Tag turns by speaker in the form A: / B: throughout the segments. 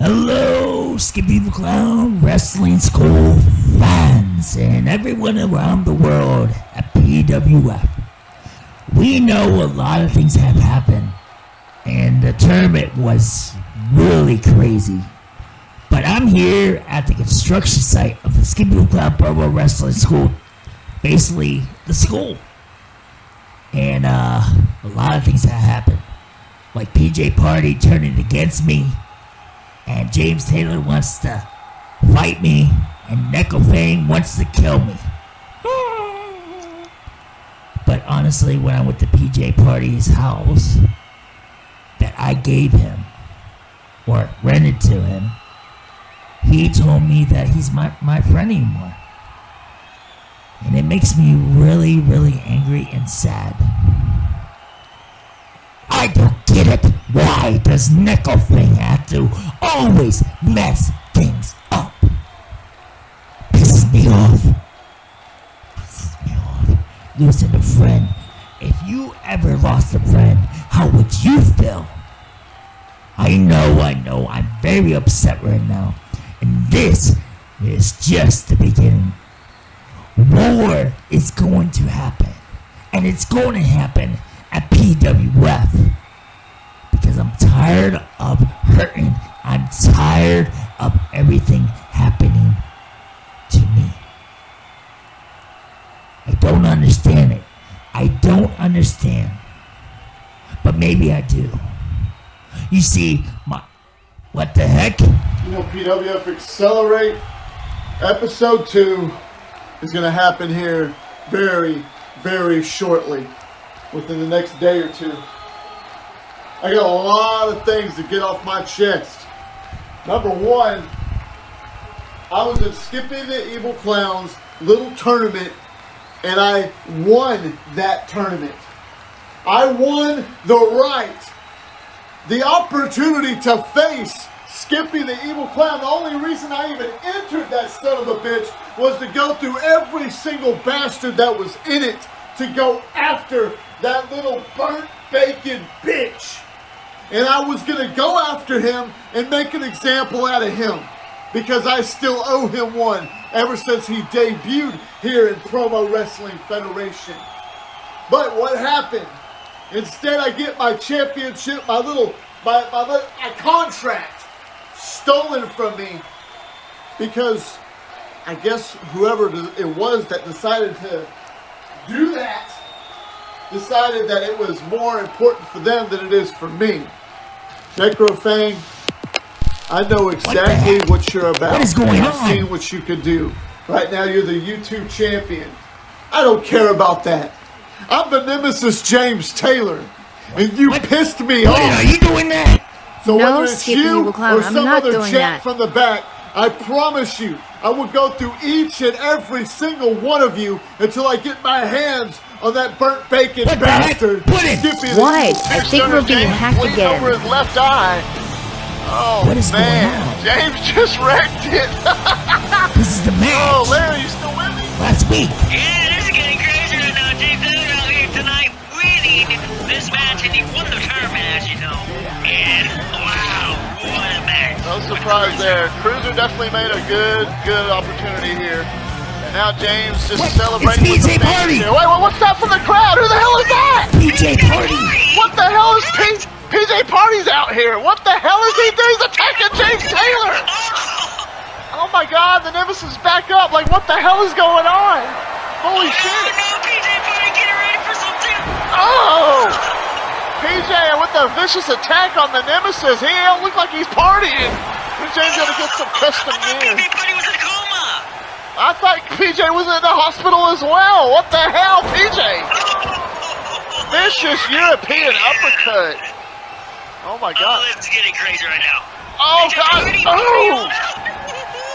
A: Hello, Skippy the Clown Wrestling School fans and everyone around the world at PWF. We know a lot of things have happened, and the tournament was really crazy. But I'm here at the construction site of the Skippy the Clown Pro Wrestling School, basically the school. And a lot of things have happened, like PJ Party turning against me, and James Taylor wants to fight me, and Necro Fang wants to kill me. But honestly, when I went to PJ Party's house that I gave him, or rented to him, he told me that he's my friend anymore. And it makes me really, really angry and sad. I don't get it. Why does Necro Fang have to always mess things up? Pisses me off. Losing a friend. If you ever lost a friend, how would you feel? I know, I'm very upset right now. And this is just the beginning. War is going to happen. And it's going to happen at PWF. Because I'm tired of hurting. I'm tired of everything happening to me. I don't understand it. I don't understand. But maybe I do. You see, what the heck?
B: You know, PWF Accelerate Episode 2 is going to happen here very, very shortly. Within the next day or two. I got a lot of things to get off my chest. Number one, I was at Skippy the Evil Clown's little tournament, and I won that tournament. I won the right, the opportunity to face Skippy the Evil Clown. The only reason I even entered that son of a bitch was to go through every single bastard that was in it, to go after that little burnt bacon bitch. And I was going to go after him and make an example out of him, because I still owe him one ever since he debuted here in Promo Wrestling Federation. But what happened? Instead, I get my championship, my contract stolen from me, because I guess whoever it was that decided to do that decided that it was more important for them than it is for me. Necro Fang, I know exactly what you're about.
A: What is going on?
B: I've seen what you can do. Right now, you're the YouTube champion. I don't care about that. I'm the nemesis James Taylor, and you pissed me off.
A: Are you doing that?
B: So
C: No,
B: whether it's
C: Skippy,
B: you
C: Evil Clown,
B: or
C: I'm
B: some
C: not
B: other
C: doing
B: jack
C: that.
B: from the back, I promise you, I will go through each and every single one of you until I get my hands on that burnt bacon bastard.
A: Puddin!
C: What? I think we're being hacked again.
D: Over his left eye. Oh,
A: What is
D: man.
A: going on?
D: James just wrecked it.
A: This is the match.
D: Oh, Larry, you still with me?
A: Last week.
E: Yeah, this is getting crazy right now. James Taylor out here tonight winning this match, and he won the tournament, as you know. And wow, what a match.
D: No surprise there. Cruiser definitely made a good opportunity here. And now James just celebrating with
A: PJ
D: the fans
A: Party.
D: here. Wait, what's that from the crowd? Who the hell is that?
A: PJ Party.
D: What the hell is PJ Party's out here? What the hell is he doing? He's attacking James Taylor. Oh my God, the Nemesis back up. Like, what the hell is going on? Holy shit.
E: No, PJ Party, getting ready for something.
D: Oh! PJ with the vicious attack on the Nemesis. He don't look like he's partying. PJ's gonna get some custom gear.
E: PJ Party was in a coma.
D: I thought PJ was in the hospital as well. What the hell, PJ? Vicious European uppercut. Oh my God.
E: Oh, it's getting crazy right now.
D: Oh
E: PJ
D: God.
E: Party,
D: Oh!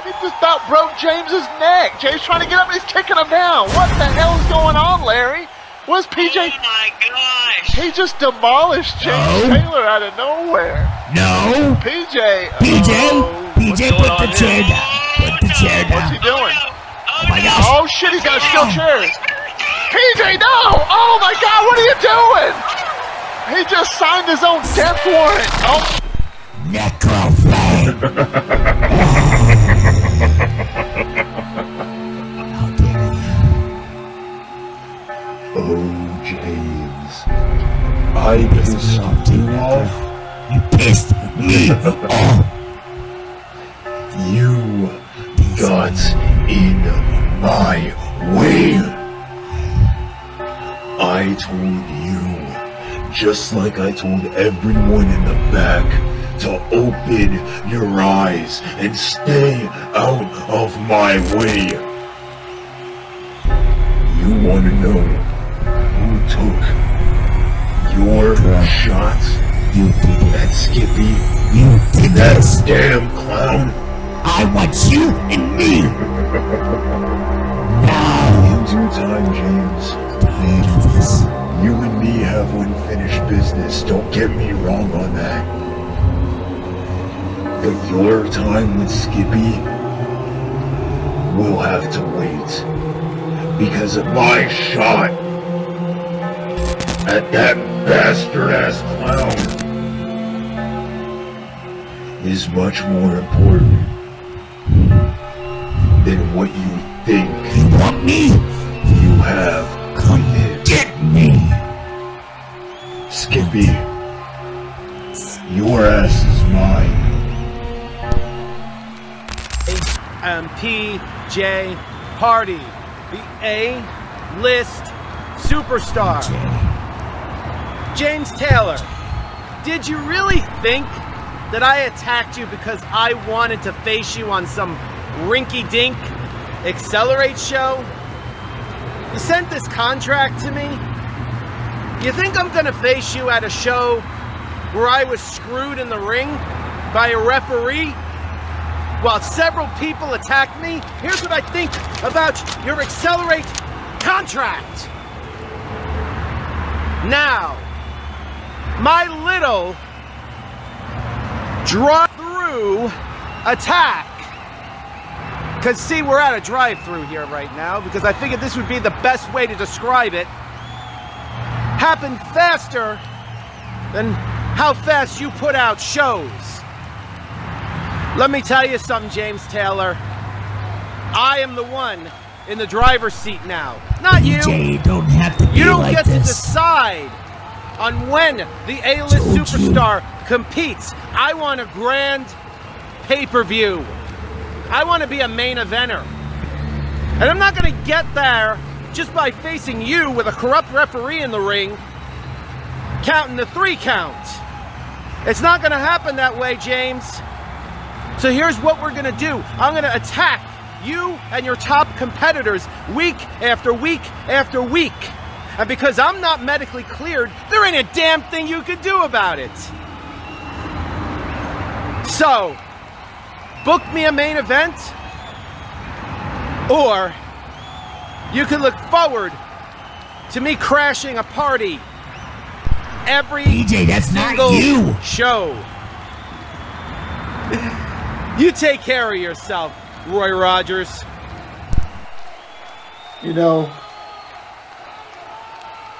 D: He just about broke James's neck. James trying to get up and he's kicking him down. What the hell is going on, Larry? What's PJ?
E: Oh my gosh.
D: He just demolished James Taylor out of nowhere.
A: No.
D: PJ.
A: PJ, put the chair down. Put the chair down.
D: What's he doing?
A: Oh my gosh.
D: Oh shit, he's got a steel chair. PJ, no! Oh my God, what are you doing? He just signed his own death warrant. Oh.
A: Necro Fang. How dare you?
F: Oh, James. I
A: Pissed me
F: pissed
A: off too,
F: you
A: Necro.
F: off.
A: You pissed me off.
F: You got in my way. I told you, just like I told everyone in the back, to open your eyes and stay out of my way. You want to know who took your shots
A: You did it.
F: at Skippy?
A: You did
F: That
A: this.
F: damn clown?
A: I want you and me. Now.
F: In due time, James.
A: Tired of this.
F: You and me have unfinished business, don't get me wrong on that. But your time with Skippy will have to wait. Because of my shot at that bastard-ass clown is much more important than what you think
A: You want me?
F: you have
A: Come
F: with
A: get me.
F: Skippy, your ass is mine.
G: PJ Party, the A-list superstar. James Taylor, did you really think that I attacked you because I wanted to face you on some rinky-dink Accelerate show? You sent this contract to me? You think I'm gonna face you at a show where I was screwed in the ring by a referee while several people attacked me? Here's what I think about your Accelerate contract. Now, my little drive-through attack. Because see, we're at a drive-through here right now because I figured this would be the best way to describe it. Happened faster than how fast you put out shows. Let me tell you something, James Taylor. I am the one in the driver's seat now, not you.
A: PJ, don't have to be
G: You don't
A: like
G: get
A: this.
G: to decide on when the A-list
A: Told you.
G: superstar competes. I want a grand pay-per-view. I want to be a main eventer. And I'm not going to get there just by facing you with a corrupt referee in the ring, counting the 3 count. It's not going to happen that way, James. So here's what we're going to do. I'm going to attack you and your top competitors week after week after week. And because I'm not medically cleared, there ain't a damn thing you can do about it. So, book me a main event, or you can look forward to me crashing a party every
A: PJ, that's not
G: single
A: you.
G: show. You take care of yourself, Roy Rogers.
B: You know,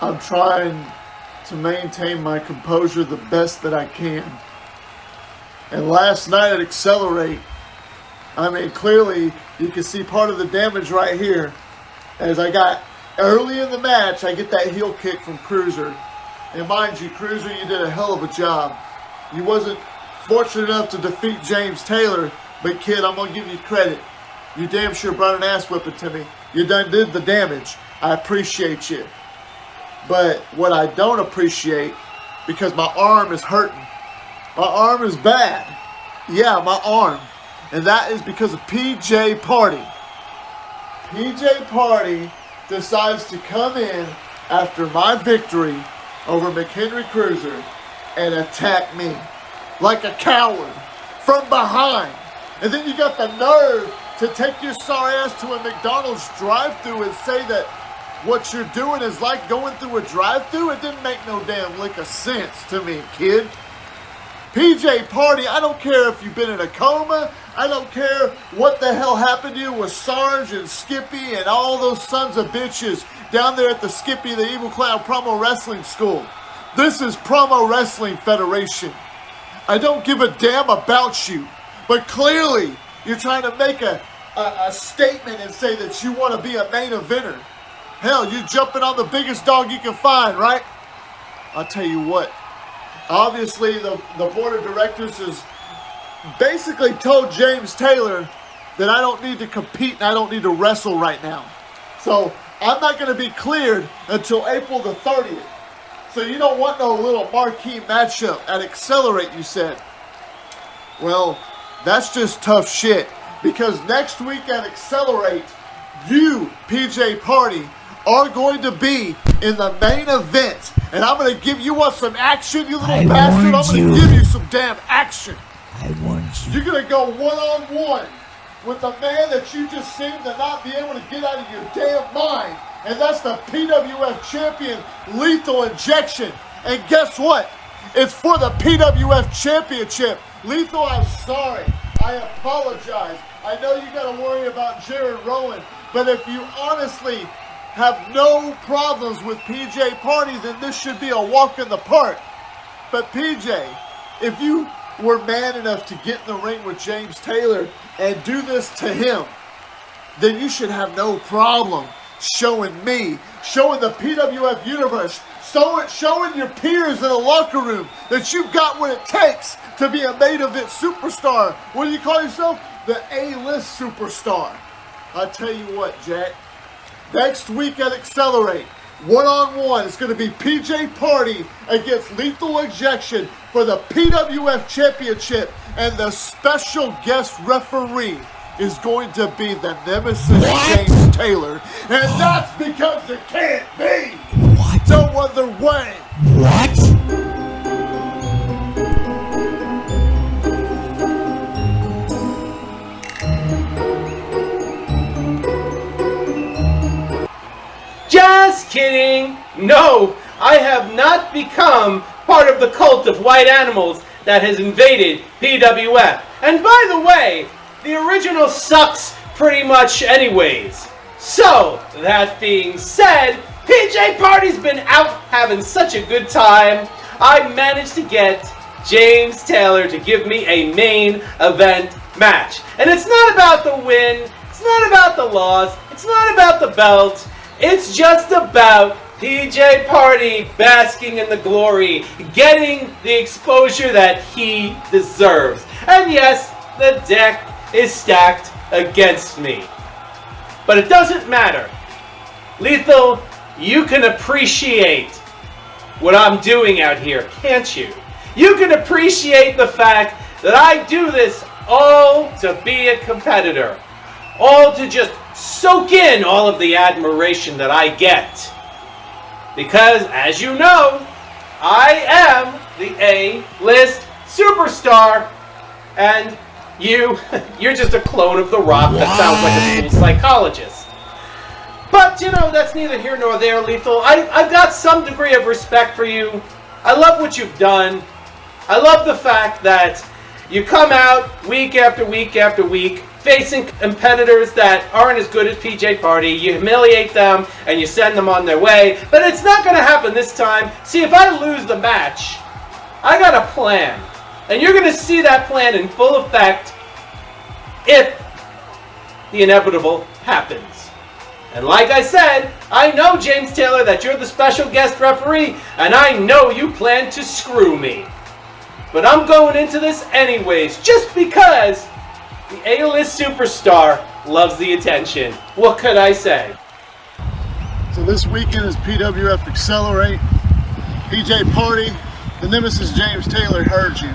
B: I'm trying to maintain my composure the best that I can. And last night at Accelerate, I mean, clearly you can see part of the damage right here. As I got early in the match, I get that heel kick from Cruiser. And mind you, Cruiser, you did a hell of a job. You wasn't fortunate enough to defeat James Taylor, but kid, I'm gonna give you credit. You damn sure brought an ass whipping to me. You done did the damage. I appreciate you. But what I don't appreciate, because my arm is hurting. My arm is bad. Yeah, my arm. And that is because of PJ Party. PJ Party decides to come in after my victory over McHenry Cruiser and attack me like a coward from behind. And then you got the nerve to take your sorry ass to a McDonald's drive-thru and say that what you're doing is like going through a drive-thru. It didn't make no damn lick of sense to me, kid. PJ Party, I don't care if you've been in a coma. I don't care what the hell happened to you with Sarge and Skippy and all those sons of bitches down there at the Skippy the Evil Clown Promo Wrestling School. This is Promo Wrestling Federation. I don't give a damn about you. But clearly, you're trying to make a statement and say that you want to be a main eventer. Hell, you're jumping on the biggest dog you can find, right? I'll tell you what. Obviously, the board of directors has basically told James Taylor that I don't need to compete and I don't need to wrestle right now. So I'm not going to be cleared until April the 30th. So you don't want no little marquee matchup at Accelerate, you said. Well, that's just tough shit. Because next week at Accelerate, you, PJ Party, are going to be in the main event. And I'm going to give you some action, you little bastard. I'm going to give you some damn action.
A: I want you.
B: You're going to go one-on-one with the man that you just seem to not be able to get out of your damn mind. And that's the PWF champion, Lethal Injection. And guess what? It's for the PWF championship. Lethal, I'm sorry. I apologize. I know you got to worry about Jared Rowan. But if you honestly have no problems with PJ Party, then this should be a walk in the park. But PJ, if you were man enough to get in the ring with James Taylor and do this to him, then you should have no problem showing me, showing the PWF universe, showing your peers in the locker room that you got what it takes to be a main event superstar. What do you call yourself? The A-list superstar. I'll tell you what, Jack. Next week at Accelerate, one-on-one, it's going to be PJ Party against Lethal Injection for the PWF Championship. And the special guest referee is going to be the nemesis James Taylor. And that's because it can't be no other way.
A: What?
G: Just kidding. No, I have not become part of the cult of white animals that has invaded PWF. And by the way, the original sucks pretty much anyways. So, that being said, PJ Party's been out having such a good time. I managed to get James Taylor to give me a main event match. And it's not about the win, it's not about the loss, it's not about the belt. It's just about PJ Party basking in the glory, getting the exposure that he deserves. And yes, the deck is stacked against me. But it doesn't matter. Lethal, you can appreciate what I'm doing out here, can't you? You can appreciate the fact that I do this all to be a competitor. All to just soak in all of the admiration that I get. Because, as you know, I am the A-list superstar. And you're just a clone of The Rock that sounds like a school psychologist. But, you know, that's neither here nor there, Lethal. I've got some degree of respect for you. I love what you've done. I love the fact that you come out week after week after week, facing competitors that aren't as good as PJ Party. You humiliate them and you send them on their way. But it's not going to happen this time. See, if I lose the match, I got a plan. And you're going to see that plan in full effect if the inevitable happens. And like I said, I know, James Taylor, that you're the special guest referee, and I know you plan to screw me. But I'm going into this anyways, just because the A-list superstar loves the attention. What could I say?
B: So this weekend is PWF Accelerate. PJ Party, the nemesis James Taylor heard you.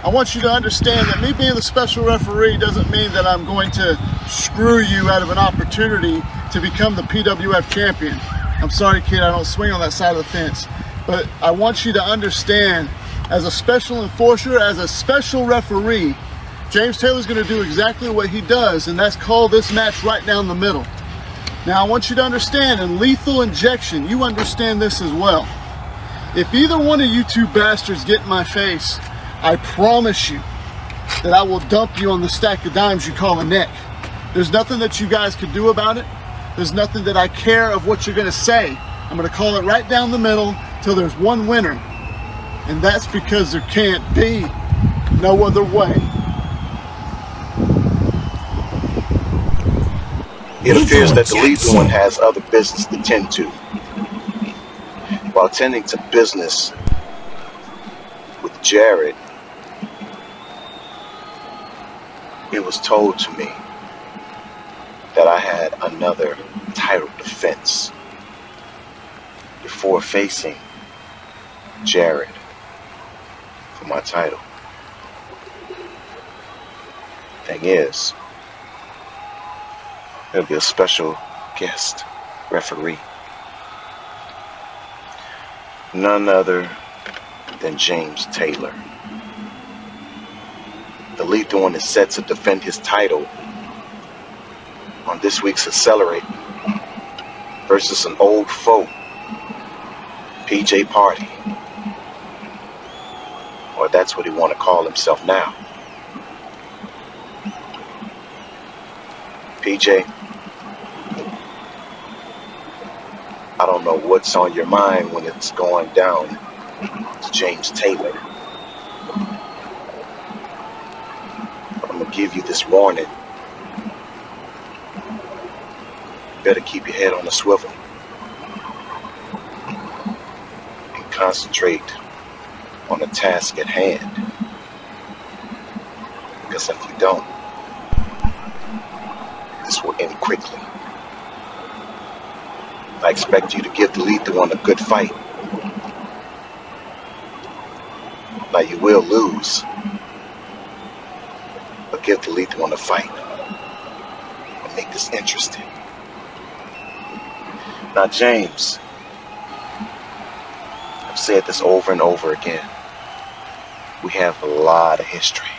B: I want you to understand that me being the special referee doesn't mean that I'm going to screw you out of an opportunity to become the PWF champion. I'm sorry, kid, I don't swing on that side of the fence. But I want you to understand, as a special enforcer, as a special referee, James Taylor's going to do exactly what he does, and that's call this match right down the middle. Now, I want you to understand, in Lethal Injection, you understand this as well. If either one of you two bastards get in my face, I promise you that I will dump you on the stack of dimes you call a neck. There's nothing that you guys could do about it. There's nothing that I care of what you're going to say. I'm going to call it right down the middle till there's one winner. And that's because there can't be no other way.
H: It appears that the lethal one has other business to tend to. While tending to business with Jared, it was told to me that I had another title defense before facing Jared for my title. Thing is, there'll be a special guest referee. None other than James Taylor. The lethal one is set to defend his title on this week's Accelerate versus an old foe, PJ Party. Or that's what he want to call himself now. PJ, I don't know what's on your mind when it's going down to James Taylor. But I'm going to give you this warning. You better keep your head on the swivel and concentrate on the task at hand. Because if you don't, this will end quickly. I expect you to give the lethal one a good fight. Now you will lose, but give the lethal one a fight and make this interesting. Now James, I've said this over and over again. We have a lot of history,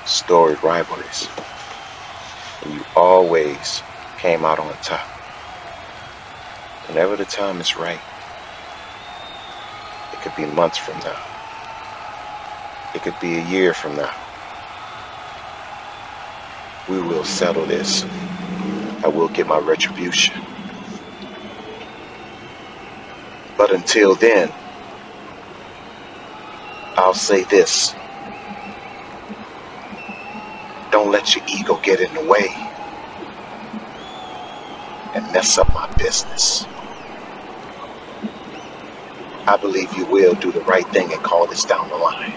H: storied rivalries, and you always came out on top. Whenever the time is right, it could be months from now. It could be a year from now. We will settle this. I will get my retribution. But until then, I'll say this. Don't let your ego get in the way and mess up my business. I believe you will do the right thing and call this down the line.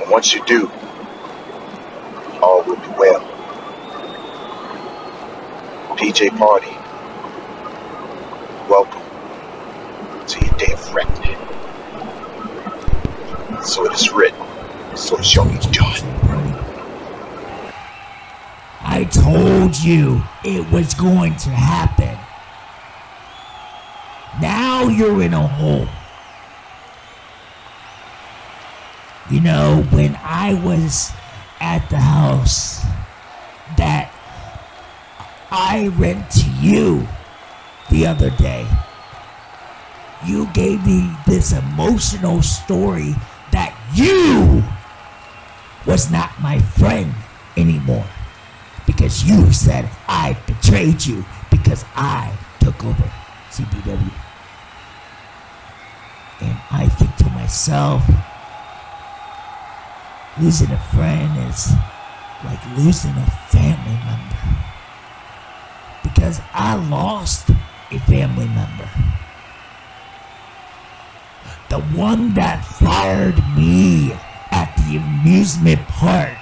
H: And once you do, all will be well. PJ Party, welcome to your day of reckoning. So it is written, so it shall be done.
A: I told you it was going to happen. Now you're in a hole. You know, when I was at the house that I rent to you the other day, you gave me this emotional story that you was not my friend anymore. Because you said I betrayed you because I took over CPW. And I think to myself, losing a friend is like losing a family member. Because I lost a family member. The one that fired me at the amusement park,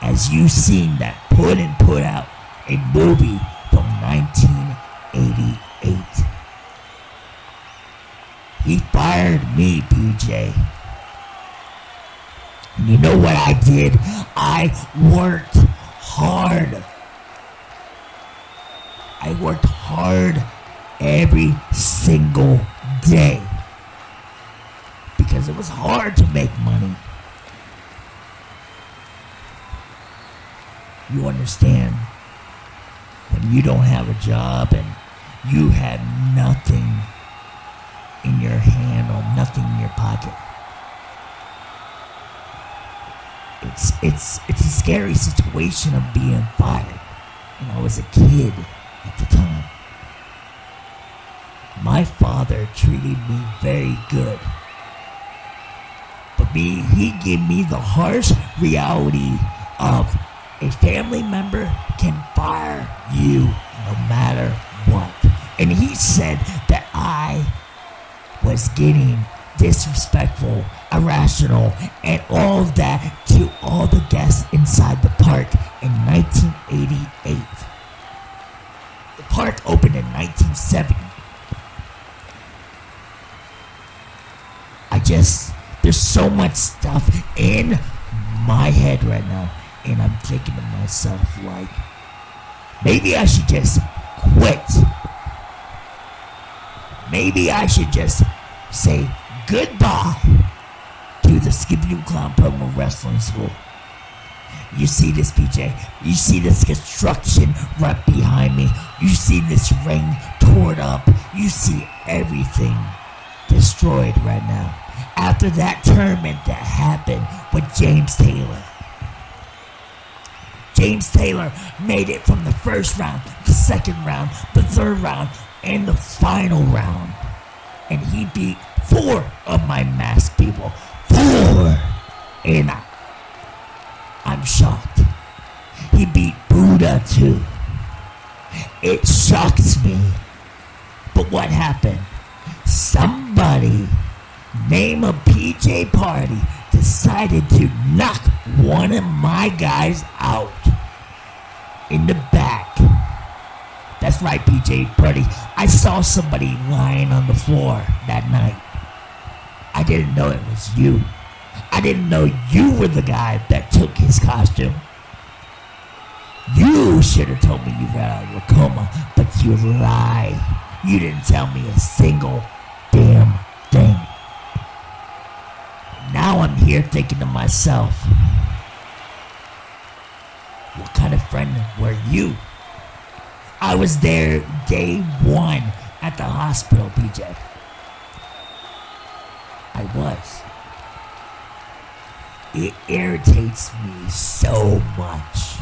A: as you seen that Puddin put out a movie from 1988. He fired me, PJ. And you know what I did? I worked hard. I worked hard every single day. Because it was hard to make money. You understand, when you don't have a job and you have nothing in your hand or nothing in your pocket. It's a scary situation of being fired. And I was a kid at the time. My father treated me very good. But he gave me the harsh reality of a family member can fire you no matter what. And he said that I was getting disrespectful, irrational, and all of that to all the guests inside the park in 1988. The park opened in 1970. There's so much stuff in my head right now, and I'm thinking to myself, like, maybe I should just quit. Maybe I should just say goodbye to the Skippy Clown Promo Wrestling School. You see this, PJ? You see this construction right behind me? You see this ring torn up? You see everything destroyed right now. After that tournament that happened with James Taylor. James Taylor made it from the first round, the second round, the third round, and the final round. And he beat 4 of my masked people. 4! And I'm shocked. He beat Buddha too. It shocks me. But what happened? Somebody named a PJ Party decided to knock one of my guys out in the back. That's right, PJ Party. I saw somebody lying on the floor that night. I didn't know it was you. I didn't know you were the guy that took his costume. You should have told me you got out of your coma, but you lied. You didn't tell me a single damn thing. Now I'm here thinking to myself, what kind of friend were you? I was there day 1 at the hospital, PJ. I was. It irritates me so much.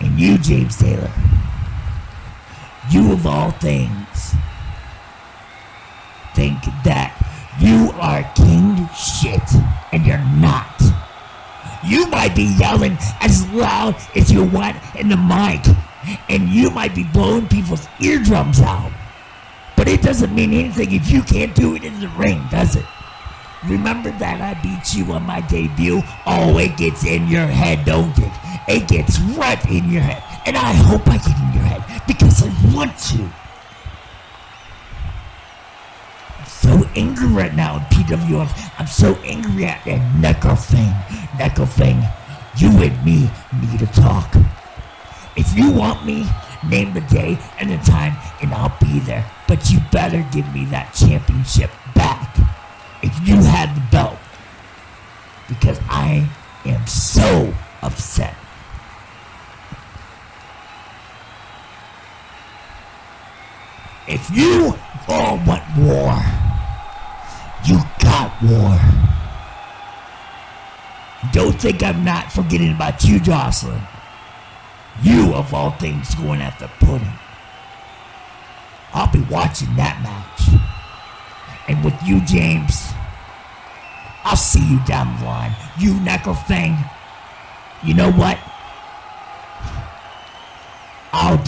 A: And you, James Taylor, you of all things, think that you are king shit, and you're not. You might be yelling as loud as you want in the mic, and you might be blowing people's eardrums out. But it doesn't mean anything if you can't do it in the ring, does it? Remember that I beat you on my debut? Oh, it gets in your head, don't it? It gets right in your head. And I hope I get in your head, because I want to. I'm so angry right now at PWF. I'm so angry at that Necro Fang. Necro Fang, you and me need to talk. If you want me, name the day and the time, and I'll be there. But you better give me that championship back if you had the belt, because I am so upset. If you all want war, you got war. Don't think I'm not forgetting about you, Jasolyn. You, of all things, going after Puddin. I'll be watching that match. And with you, James, I'll see you down the line. You, Necro Fang, you know what? I'll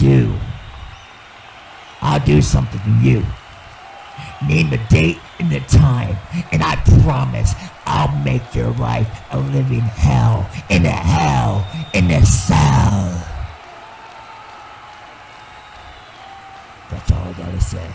A: do something to you. Name the date and the time, and I promise I'll make your life a living hell in a cell. That's all I gotta say.